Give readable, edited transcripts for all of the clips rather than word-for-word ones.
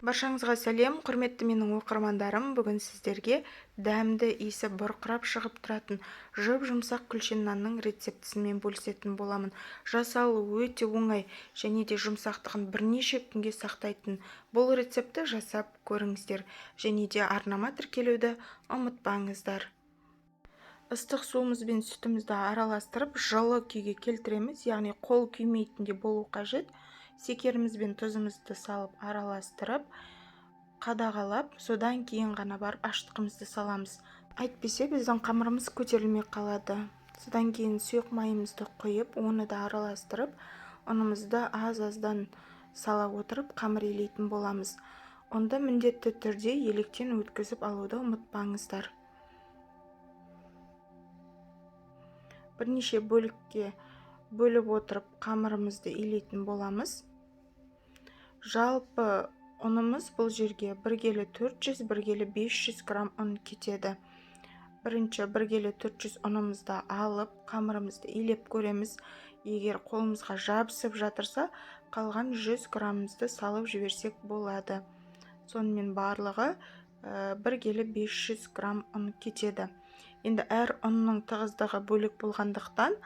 Баршаңызға сәлем, құрметті менің оқырмандарым. Бүгін сіздерге дәмді, иісі бұрқырап шығып тұратын жұп-жұмсақ күлшен нанның рецептісімен бөлісетін боламын. Жасалу өте оңай және де жұмсақтығын бірнеше күнге сақтайтын бұл рецепті жасап көріңіздер. Және де арнама тіркелуді ұмытпаңыздар. Ыстық суымыз бен сүтімізді араластырып, жылы күйге келтіреміз, яғни қол күймейтіндей болу қажет. Секеріміз бен тұзымызды салып араластырып, қадағалап, содан кейін ғана барып аштығымызды саламыз. Әйтпесе біздің қамырымыз көтерілмей қалады. Содан кейін сұйық майымызды құйып, оны да араластырып, ұнымызды аз-аздан сала отырып қамыр илейтін боламыз. Онда міндетті түрде електен өткізіп алуды ұмытпаңыздар. Бірнеше бөлікке бөліп отырып қамырымызды илейтін боламыз. Жалпы ұнымыз бұл жерге 1 келі 400, 1 келі 500 грамм ұн кетеді. Бірінші 1 келі 400 ұнымызды алып, қамырымызды илеп көреміз. Егер қолымызға жабысып жатырса, қалған 100 граммымызды салып жіберсек болады. Сонымен барлығы 1 келі 500 грамм ұн кетеді. Енді әр ұнның тығыздығы бөлек болғандықтан,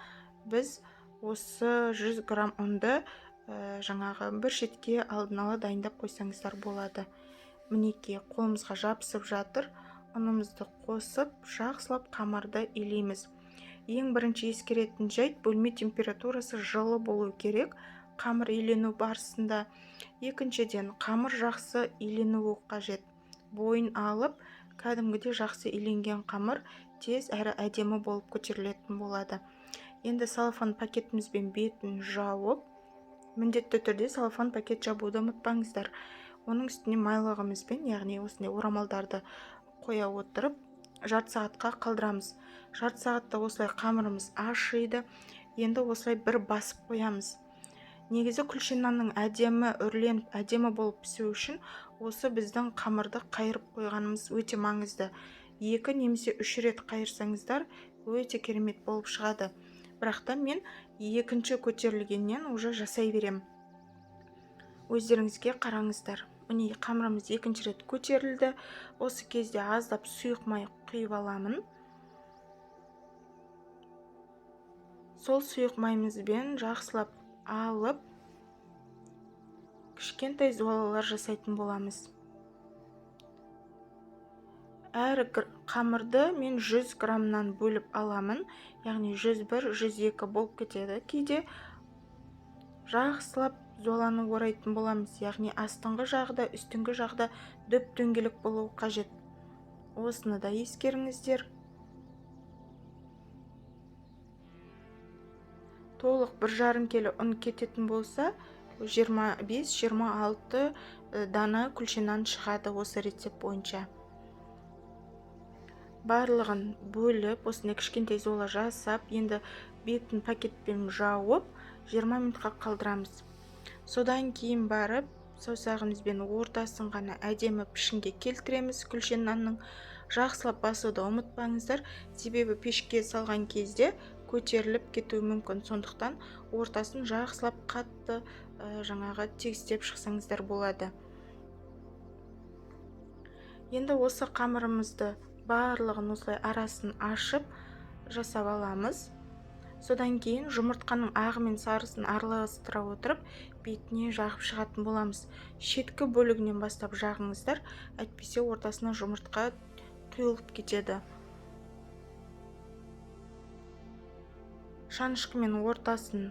біз осы 100 грамм ұнды жаңағы бір шетке алдын ала дайындап қойсаңыздар болады. Мінекей, қолымызға жабысып жатыр. Ұнымызды қосып, жақсылап қамырды илейміз. Ең бірінші ескеретін жайт, бөлме температурасы жылы болу керек қамыр илену барысында. Екіншіден, қамыр жақсы иленуі қажет. Бойын алып, кәдімгідей жақсы иленген қамыр тез әрі әдемі болып көтерілетін болады. Енді салфан пакетімізбен бетін жауып, міндетті түрде салфан пакет жабуды ұмытпаңыздар. Оның үстіне майлығымызбен, яғни осындай орамалдарды қоя отырып, жарты сағатқа қалдырамыз. Жарты сағатта осылай қамырымыз ашиды. Енді осылай бір басып қоямыз. Негізі күлшен нанның әдемі үрленіп, әдемі болып пісу үшін осы біздің қамырды қайырып қойғанымыз өте маңызды. 2 немесе 3 рет қайырсаңыздар, өте керемет болып шығады. Бірақта мен екінші көтерілгеннен уже жасай берем. Өздеріңізге қараңыздар. Міне қамырымыз екінші рет көтерілді. Осы кезде аздап сұйық май құйып аламын. Сол сұйық майымызбен жақсылап алып, кішкентай зуалалар жасайтын боламыз. Әр қамырды мен 100 граммнан бөліп аламын, яғни 101, 102 болып кетеді. Кейде жақсылап зуаланы орайтын боламыз, яғни астыңғы жағда, үстіңгі жағда дөп-дөңгелек болуы қажет. Осыны да ескеріңіздер. Толық 1,5 келі ұн кететін болса, 25-26 дана күлшен нан шығады осы рецепт бойынша. Барлығын бөліп, осындай кішкентай зола жасап, енді бетін пакетпен жауып, 20 минутқа қалдырамыз. Содан кейін барып, саусағымызбен ортасын ғана әдемі пішінге келтіреміз. Күлшен нанның жақсылап басуды ұмытпаңыздар, себебі пешке салған кезде көтеріліп кетуі мүмкін. Сондықтан ортасын жақсылап қатты жаңағы тегістеп шықсаңыздар болады. Енді осы қамырымызды барлығын осылай арасын ашып жасап аламыз. Содан кейін жұмыртқаның ағы мен сарысын араластыра отырып, бетіне жағып шығатын боламыз. Шеткі бөлігінен бастап жағыңыздар, әйтпесе ортасына жұмыртқа құйылып кетеді. Шанышқымен ортасын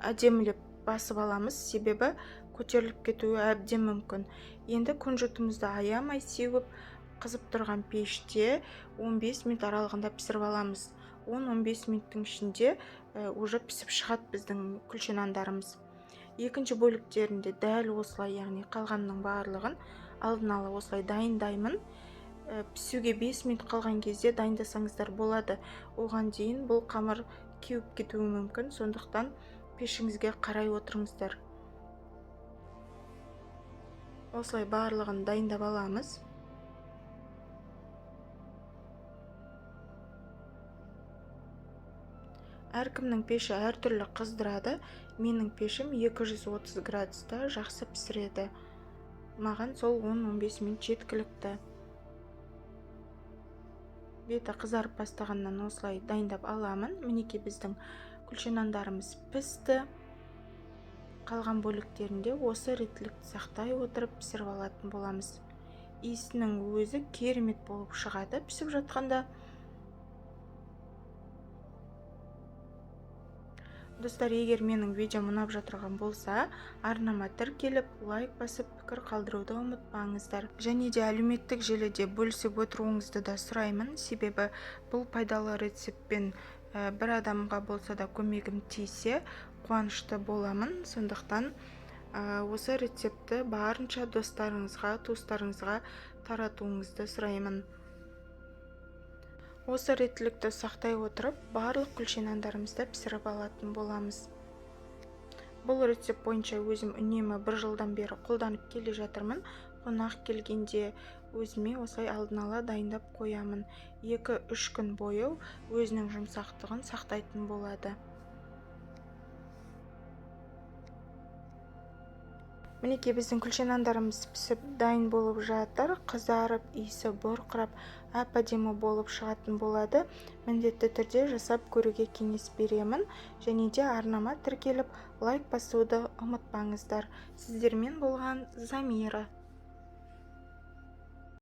әдемілеп басып аламыз, себебі көтеріліп кетуі әбден мүмкін. Енді күнжітімізді аямай сеуіп, қызып тұрған пеште 15 минут аралығында пісіріп аламыз. 10-15 минуттың ішінде уже пісіп шығады біздің күлшен нандарымыз. Екінші бөліктерінде дәл осылай, яғни қалғанның барлығын алдын ала осылай дайындаймын. Пісуге 5 минут қалған кезде дайындасаңыздар болады. Оған дейін бұл қамыр кеуіп кетуі мүмкін, сондықтан пешіңізге қарай отырыңыздар. Осылай барлығын дайындап аламыз. Әркімнің пеші әртүрлі қыздырады. Менің пешім 230 градуста жақсы пісіреді. маған сол 10-15 минут жеткілікті. Беті қызарып бастағаннан осылай дайындап аламын. Мінекей біздің күлше нандарымыз пісті. Қалған бөліктерінде осы реттілікті сақтай отырып пісіріп алатын боламыз. Иісінің өзі керемет болып шығады пісіп жатқанда. Достар, егер менің видеом ұнап жатырған болса, арнама тіркеліп, лайк басып, пікір қалдыруды ұмытпаңыздар. Және де әлеуметтік желіде бөлісіп отыруыңызды да сұраймын, себебі бұл пайдалы рецептпен бір адамға болса да көмегім тисе, қуанышты боламын. Сондықтан осы рецепті барынша достарыңызға, туыстарыңызға таратуыңызды сұраймын. Осы реттілікті сақтай отырып, барлық күлше нандарымызды пісіріп алатын боламыз. Бұл рецепт бойынша өзім үнемі 1 жылдан бері қолданып келе жатырмын. Қонақ келгенде өзіме осылай алдын ала дайындап қоямын. 2-3 күн бойы өзінің жұмсақтығын сақтайтын болады. Мінекей біздің күлше нандарымыз пісіп дайын болып жатыр. Қызарып, иісі бұрқырап, әп-әдемі болып шығатын болады. Міндетті түрде жасап көруге кеңес беремін. Және де арнама тіркеліп, лайк басуды ұмытпаңыздар. Сіздермен болған Замира.